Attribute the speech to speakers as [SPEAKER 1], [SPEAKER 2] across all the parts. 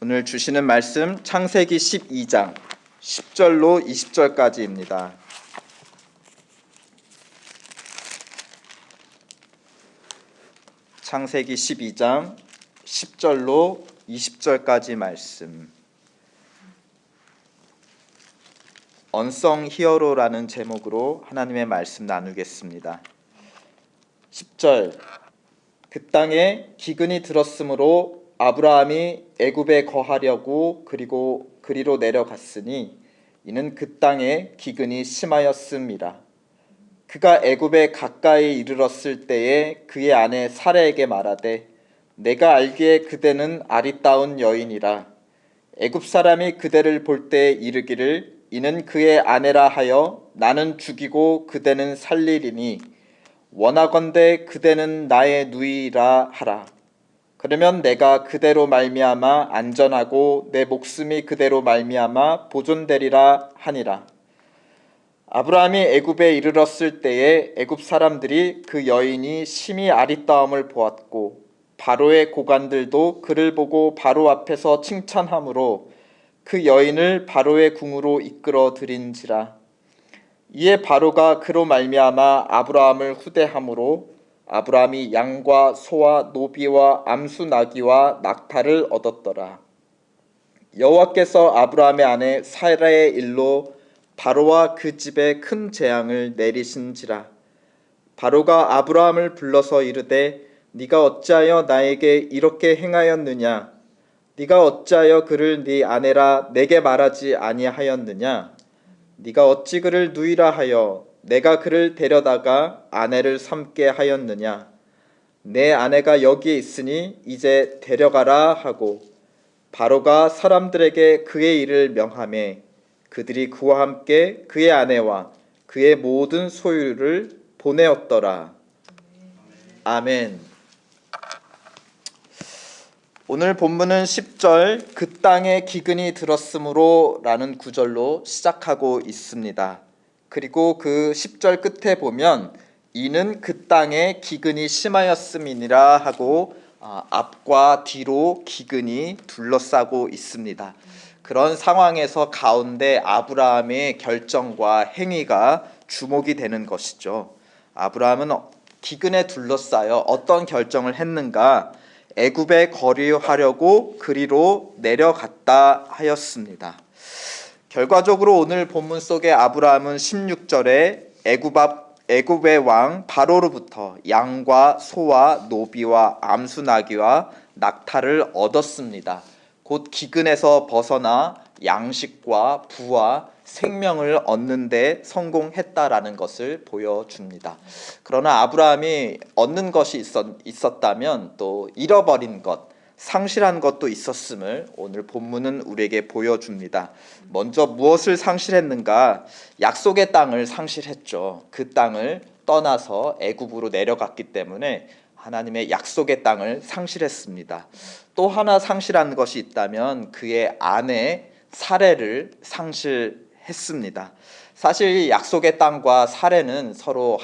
[SPEAKER 1] 오늘 주시는 말씀 창세기 12장 10절로 20절까지입니다. 창세기 12장 10절로 20절까지 말씀. 언성 히어로라는 제목으로 하나님의 말씀 나누겠습니다. 10절. 그 땅에 기근이 들었으므로 아브라함이 애굽에 거하려고 그리로 내려갔으니 이는 그 땅에 기근이 심하였음이라. 그가 애굽에 가까이 이르렀을 때에 그의 아내 사레에게 말하되 내가 알기에 그대는 아리따운 여인이라. 애굽 사람이 그대를 볼 때에 이르기를 이는 그의 아내라 하여 나는 죽이고 그대는 살리리니 원하건대 그대는 나의 누이라 하라. 그러면 내가 그대로 말미암아 안전하고 내 목숨이 그대로 말미암아 보존되리라 하니라. 아브라함이 애굽에 이르렀을 때에 애굽 사람들이 그 여인이 심히 아리따움을 보았고 바로의 고관들도 그를 보고 바로 앞에서 칭찬하므로 그 여인을 바로의 궁으로 이끌어 들인지라. 이에 바로가 그로 말미암아 아브라함을 후대함으로 아브라함이 양과 소와 노비와 암수 나귀와 낙타를 얻었더라. 여호와께서 아브라함의 아내 사라의 일로 바로와 그 집에 큰 재앙을 내리신지라. 바로가 아브라함을 불러서 이르되 네가 어찌하여 나에게 이렇게 행하였느냐? 네가 어찌하여 그를 네 아내라 내게 말하지 아니하였느냐? 네가 어찌 그를 누이라 하여 내가 그를 데려다가 아내를 삼게 하였느냐? 내 아내가 여기에 있으니 이제 데려가라 하고 바로가 사람들에게 그의 일을 명하매 그들이 그와 함께 그의 아내와 그의 모든 소유를 보내었더라. 아멘. 오늘 본문은 10절 그 땅에 기근이 들었으므로 라는 구절로 시작하고 있습니다. 그리고 그 10절 끝에 보면 이는 그 땅에 기근이 심하였음이니라 하고 앞과 뒤로 기근이 둘러싸고 있습니다. 그런 상황에서 가운데 아브라함의 결정과 행위가 주목이 되는 것이죠. 아브라함은 기근에 둘러싸여 어떤 결정을 했는가? 애굽에 거류하려고 그리로 내려갔다 하였습니다. 결과적으로 오늘 본문 속에 아브라함은 16절에 애굽의 왕 바로로부터 양과 소와 노비와 암수 나귀와 낙타를 얻었습니다. 곧 기근에서 벗어나 양식과 부와 생명을 얻는 데 성공했다라는 것을 보여줍니다. 그러나 아브라함이 얻는 것이 있었다면 또 잃어버린 것, 상실한 것도 있었음을 오늘 본문은 우리에게 보여줍니다. 먼저 무엇을 상실했는가? 약속의 땅을 상실했죠. 그 땅을 떠나서 애굽으로 내려갔기 때문에 하나님의 약속의 땅을 상실했습니다. 또 하나 상실한 것이 있다면 그의 아내 사레를 상실했습니다. 사실 약속의 땅과 사레는 서로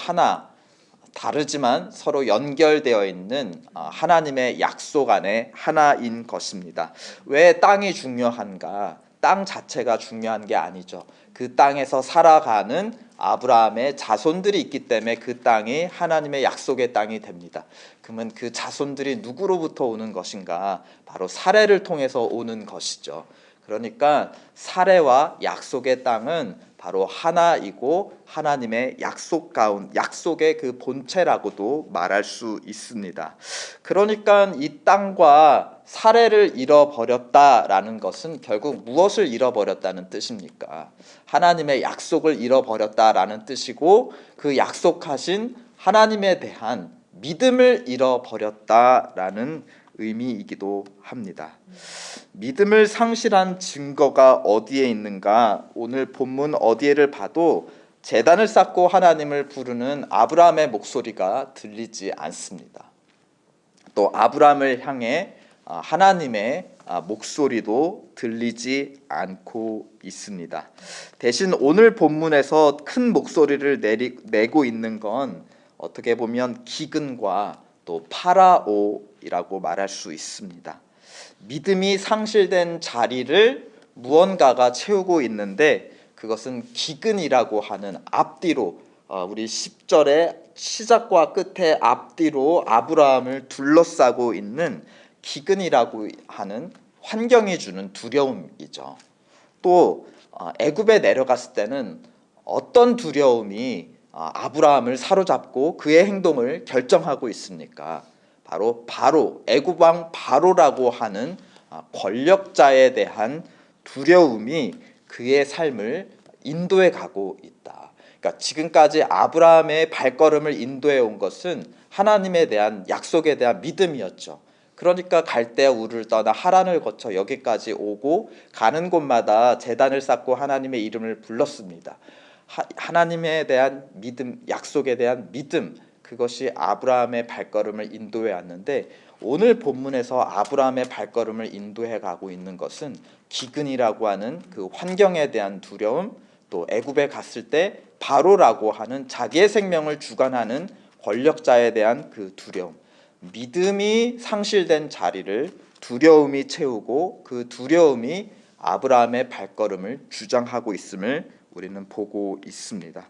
[SPEAKER 1] 다르지만 서로 연결되어 있는 하나님의 약속 안에 하나인 것입니다. 왜 땅이 중요한가? 땅 자체가 중요한 게 아니죠. 그 땅에서 살아가는 아브라함의 자손들이 있기 때문에 그 땅이 하나님의 약속의 땅이 됩니다. 그러면 그 자손들이 누구로부터 오는 것인가? 바로 사레를 통해서 오는 것이죠. 그러니까 사레와 약속의 땅은 바로 하나이고 하나님의 약속의 그 본체라고도 말할 수 있습니다. 그러니까 이 땅과 사레를 잃어버렸다라는 것은 결국 무엇을 잃어버렸다는 뜻입니까? 하나님의 약속을 잃어버렸다라는 뜻이고 그 약속하신 하나님에 대한 믿음을 잃어버렸다라는 의미이기도 합니다. 믿음을 상실한 증거가 어디에 있는가? 오늘 본문 어디에를 봐도 제단을 쌓고 하나님을 부르는 아브라함의 목소리가 들리지 않습니다. 또 아브라함을 향해 하나님의 목소리도 들리지 않고 있습니다. 대신 오늘 본문에서 큰 목소리를 내고 있는 건 어떻게 보면 기근과 또 파라오이라고 말할 수 있습니다. 믿음이 상실된 자리를 무언가가 채우고 있는데 그것은 기근이라고 하는 앞뒤로 우리 10절의 시작과 끝의 앞뒤로 아브라함을 둘러싸고 있는 기근이라고 하는 환경이 주는 두려움이죠. 또 애굽에 내려갔을 때는 어떤 두려움이 아브라함을 사로잡고 그의 행동을 결정하고 있습니까? 바로 애굽 왕 바로라고 하는 권력자에 대한 두려움이 그의 삶을 인도해 가고 있다. 그러니까 지금까지 아브라함의 발걸음을 인도해 온 것은 하나님에 대한 약속에 대한 믿음이었죠. 그러니까 갈대아 우르를 떠나 하란을 거쳐 여기까지 오고 가는 곳마다 제단을 쌓고 하나님의 이름을 불렀습니다. 하나님에 대한 믿음, 약속에 대한 믿음, 그것이 아브라함의 발걸음을 인도해 왔는데 오늘 본문에서 아브라함의 발걸음을 인도해 가고 있는 것은 기근이라고 하는 그 환경에 대한 두려움, 또 애굽에 갔을 때 바로라고 하는 자기의 생명을 주관하는 권력자에 대한 그 두려움, 믿음이 상실된 자리를 두려움이 채우고 그 두려움이 아브라함의 발걸음을 주장하고 있음을 우리는 보고 있습니다.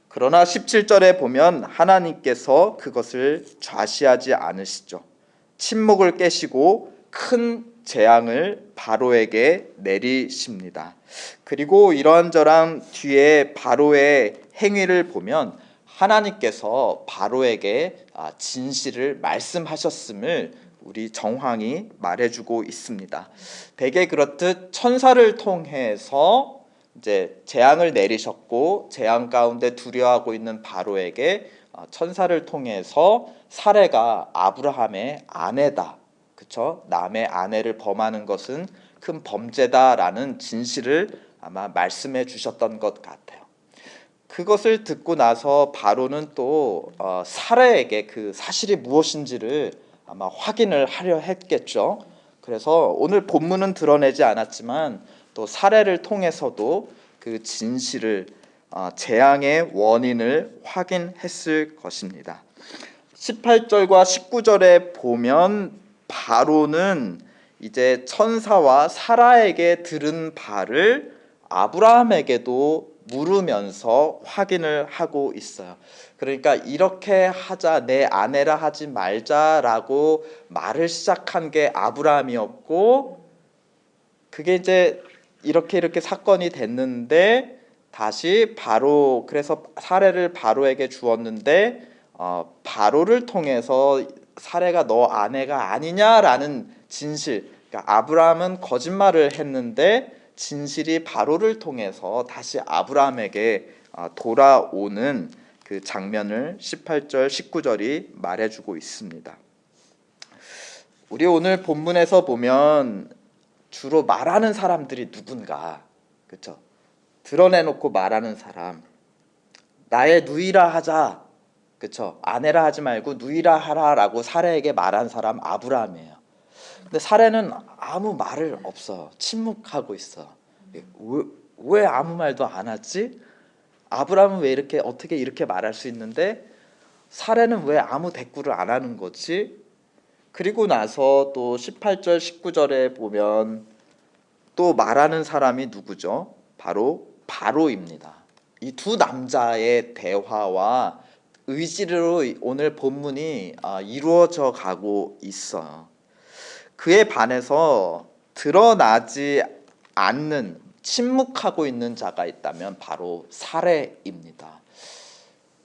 [SPEAKER 1] 그러나 17절에 보면 하나님께서 그것을 좌시하지 않으시죠. 침묵을 깨시고 큰 재앙을 바로에게 내리십니다. 그리고 이러한저러한 뒤에 바로의 행위를 보면 하나님께서 바로에게 진실을 말씀하셨음을 우리 정황이 말해주고 있습니다. 대개 그렇듯 천사를 통해서 이제 재앙을 내리셨고 재앙 가운데 두려워하고 있는 바로에게 천사를 통해서 사레가 아브라함의 아내다, 그렇죠? 남의 아내를 범하는 것은 큰 범죄다라는 진실을 아마 말씀해 주셨던 것 같아요. 그것을 듣고 나서 바로는 또 사라에게 그 사실이 무엇인지를 아마 확인을 하려 했겠죠. 그래서 오늘 본문은 드러내지 않았지만 또 사례를 통해서도 그 진실을 재앙의 원인을 확인했을 것입니다. 18절과 19절에 보면 바로는 이제 천사와 사라에게 들은 바를 아브라함에게도 물으면서 확인을 하고 있어요. 그러니까 이렇게 하자, 내 아내라 하지 말자라고 말을 시작한 게 아브라함이었고, 그게 이제 이렇게 사건이 됐는데 다시 바로, 그래서 사례를 바로에게 주었는데 바로를 통해서 사례가 너 아내가 아니냐라는 진실, 그러니까 아브라함은 거짓말을 했는데 진실이 바로를 통해서 다시 아브라함에게 돌아오는 그 장면을 18절, 19절이 말해주고 있습니다. 우리 오늘 본문에서 보면 주로 말하는 사람들이 누군가, 그렇죠? 드러내놓고 말하는 사람, 나의 누이라 하자, 그렇죠? 아내라 하지 말고 누이라 하라라고 사례에게 말한 사람 아브라함이에요. 근데 사례는 아무 말을 없어. 침묵하고 있어. 왜 아무 말도 안 하지? 아브라함은 왜 이렇게 어떻게 이렇게 말할 수 있는데 사례는 왜 아무 대꾸를 안 하는 거지? 그리고 나서 또 18절 19절에 보면 또 말하는 사람이 누구죠? 바로 바로입니다. 이 두 남자의 대화와 의지로 오늘 본문이 이루어져 가고 있어요. 그에 반해서 드러나지 않는, 침묵하고 있는 자가 있다면 바로 사례입니다.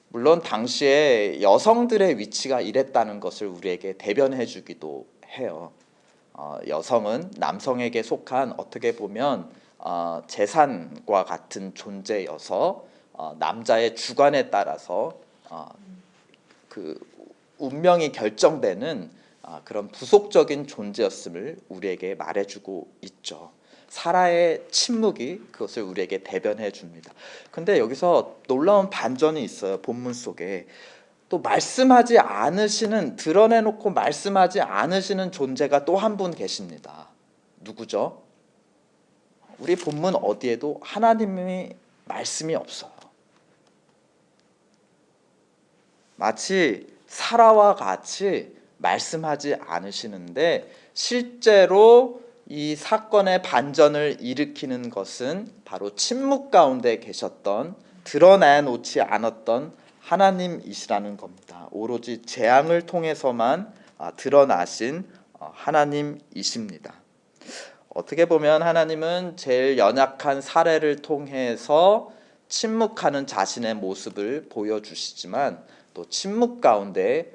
[SPEAKER 1] 물론 당시에 여성들의 위치가 이랬다는 것을 우리에게 대변해 주기도 해요. 여성은 남성에게 속한 어떻게 보면 재산과 같은 존재여서 남자의 주관에 따라서 그 운명이 결정되는 그런 부속적인 존재였음을 우리에게 말해주고 있죠. 사라의 침묵이 그것을 우리에게 대변해 줍니다. 근데 여기서 놀라운 반전이 있어요. 본문 속에 또 말씀하지 않으시는, 드러내놓고 말씀하지 않으시는 존재가 또 한 분 계십니다. 누구죠? 우리 본문 어디에도 하나님의 말씀이 없어요. 마치 사라와 같이 말씀하지 않으시는데 실제로 이 사건의 반전을 일으키는 것은 바로 침묵 가운데 계셨던, 드러내놓지 않았던 하나님이시라는 겁니다. 오로지 재앙을 통해서만 드러나신 하나님이십니다. 어떻게 보면 하나님은 제일 연약한 사례를 통해서 침묵하는 자신의 모습을 보여주시지만, 또 침묵 가운데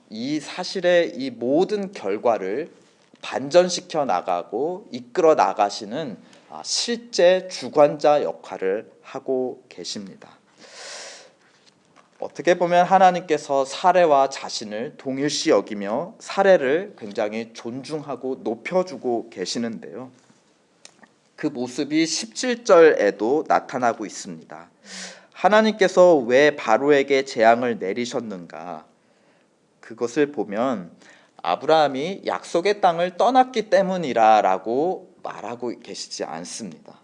[SPEAKER 1] 이 사실의 이 모든 결과를 반전시켜 나가고 이끌어 나가시는 실제 주관자 역할을 하고 계십니다. 어떻게 보면 하나님께서 사례와 자신을 동일시 여기며 사례를 굉장히 존중하고 높여주고 계시는데요. 그 모습이 17절에도 나타나고 있습니다. 하나님께서 왜 바로에게 재앙을 내리셨는가? 그것을 보면 아브라함이 약속의 땅을 떠났기 때문이라고 말하고 계시지 않습니다.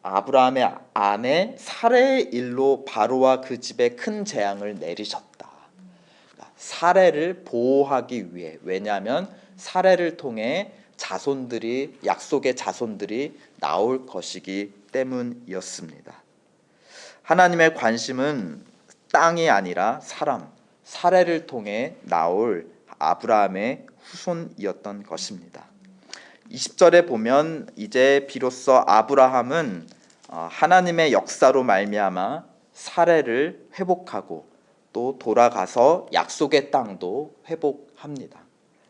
[SPEAKER 1] 아브라함의 아내 사레의 일로 바로와 그 집에 큰 재앙을 내리셨다. 사레를 보호하기 위해, 왜냐하면 사레를 통해 자손들이, 약속의 자손들이 나올 것이기 때문이었습니다. 하나님의 관심은 땅이 아니라 사람, 사레를 통해 나올 아브라함의 후손이었던 것입니다. 20절에 보면 이제 비로소 아브라함은 하나님의 역사로 말미암아 사례를 회복하고 또 돌아가서 약속의 땅도 회복합니다.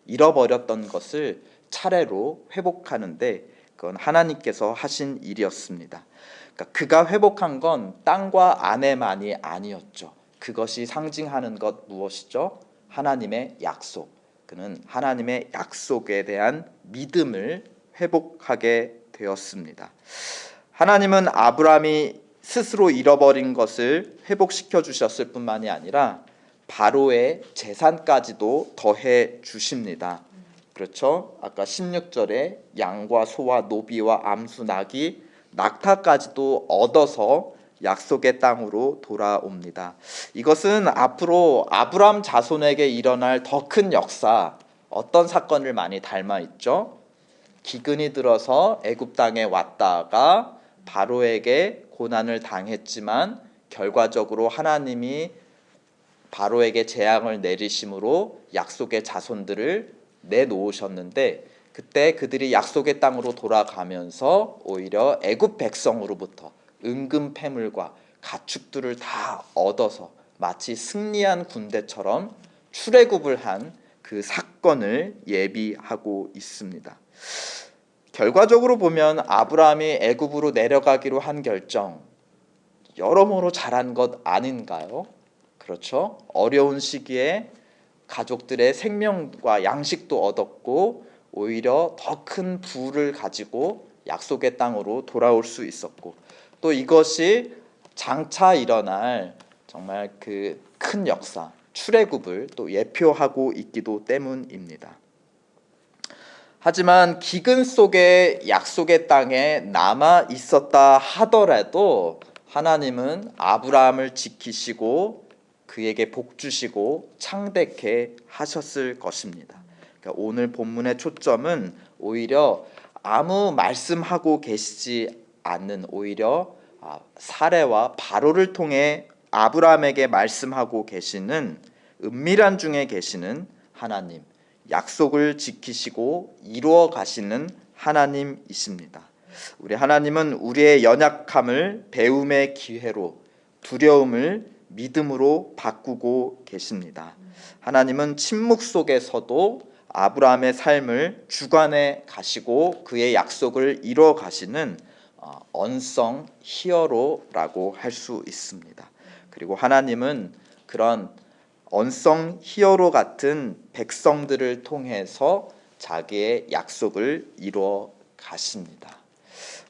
[SPEAKER 1] 잃어버렸던 것을 차례로 회복하는데 그건 하나님께서 하신 일이었습니다. 그러니까 그가 회복한 건 땅과 아내만이 아니었죠. 그것이 상징하는 것 무엇이죠? 하나님의 약속. 그는 하나님의 약속에 대한 믿음을 회복하게 되었습니다. 하나님은 아브라함이 스스로 잃어버린 것을 회복시켜 주셨을 뿐만이 아니라 바로의 재산까지도 더해 주십니다. 그렇죠? 아까 16절에 양과 소와 노비와 암수 나귀 낙타까지도 얻어서 약속의 땅으로 돌아옵니다. 이것은 앞으로 아브람 자손에게 일어날 더 큰 역사, 어떤 사건을 많이 닮아 있죠? 기근이 들어서 애굽 땅에 왔다가 바로에게 고난을 당했지만 결과적으로 하나님이 바로에게 재앙을 내리심으로 약속의 자손들을 내놓으셨는데, 그때 그들이 약속의 땅으로 돌아가면서 오히려 애굽 백성으로부터 은금 패물과 가축들을 다 얻어서 마치 승리한 군대처럼 출애굽을 한 그 사건을 예비하고 있습니다. 결과적으로 보면 아브라함이 애굽으로 내려가기로 한 결정, 여러모로 잘한 것 아닌가요? 그렇죠? 어려운 시기에 가족들의 생명과 양식도 얻었고 오히려 더 큰 부를 가지고 약속의 땅으로 돌아올 수 있었고, 또 이것이 장차 일어날 정말 그 큰 역사, 출애굽을 또 예표하고 있기도 때문입니다. 하지만 기근 속에 약속의 땅에 남아 있었다 하더라도 하나님은 아브라함을 지키시고 그에게 복 주시고 창대케 하셨을 것입니다. 그러니까 오늘 본문의 초점은 오히려 아무 말씀하고 계시지 않는, 오히려 사례와 바로를 통해 아브라함에게 말씀하고 계시는 은밀한 중에 계시는 하나님, 약속을 지키시고 이루어 가시는 하나님이십니다. 우리 하나님은 우리의 연약함을 배움의 기회로, 두려움을 믿음으로 바꾸고 계십니다. 하나님은 침묵 속에서도 아브라함의 삶을 주관해 가시고 그의 약속을 이루어 가시는 언성 히어로라고 할 수 있습니다. 그리고 하나님은 그런 언성 히어로 같은 백성들을 통해서 자기의 약속을 이루어 가십니다.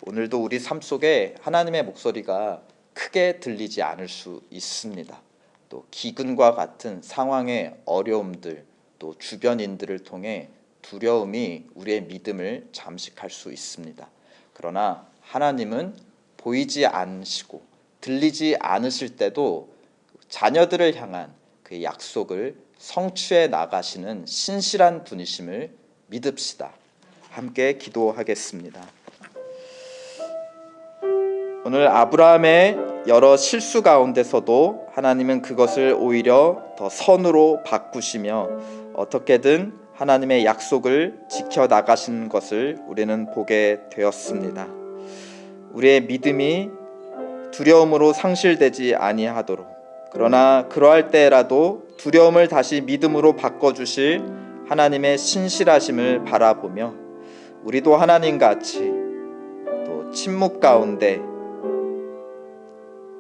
[SPEAKER 1] 오늘도 우리 삶 속에 하나님의 목소리가 크게 들리지 않을 수 있습니다. 또 기근과 같은 상황의 어려움들, 또 주변인들을 통해 두려움이 우리의 믿음을 잠식할 수 있습니다. 그러나 하나님은 보이지 않으시고 들리지 않으실 때도 자녀들을 향한 그 약속을 성취해 나가시는 신실한 분이심을 믿읍시다. 함께 기도하겠습니다. 오늘 아브라함의 여러 실수 가운데서도 하나님은 그것을 오히려 더 선으로 바꾸시며 어떻게든 하나님의 약속을 지켜나가시는 것을 우리는 보게 되었습니다. 우리의 믿음이 두려움으로 상실되지 아니하도록, 그러나 그러할 때라도 두려움을 다시 믿음으로 바꿔주실 하나님의 신실하심을 바라보며 우리도 하나님같이 또 침묵 가운데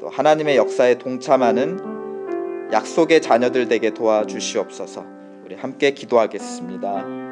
[SPEAKER 1] 또 하나님의 역사에 동참하는 약속의 자녀들 되게 도와주시옵소서. 우리 함께 기도하겠습니다.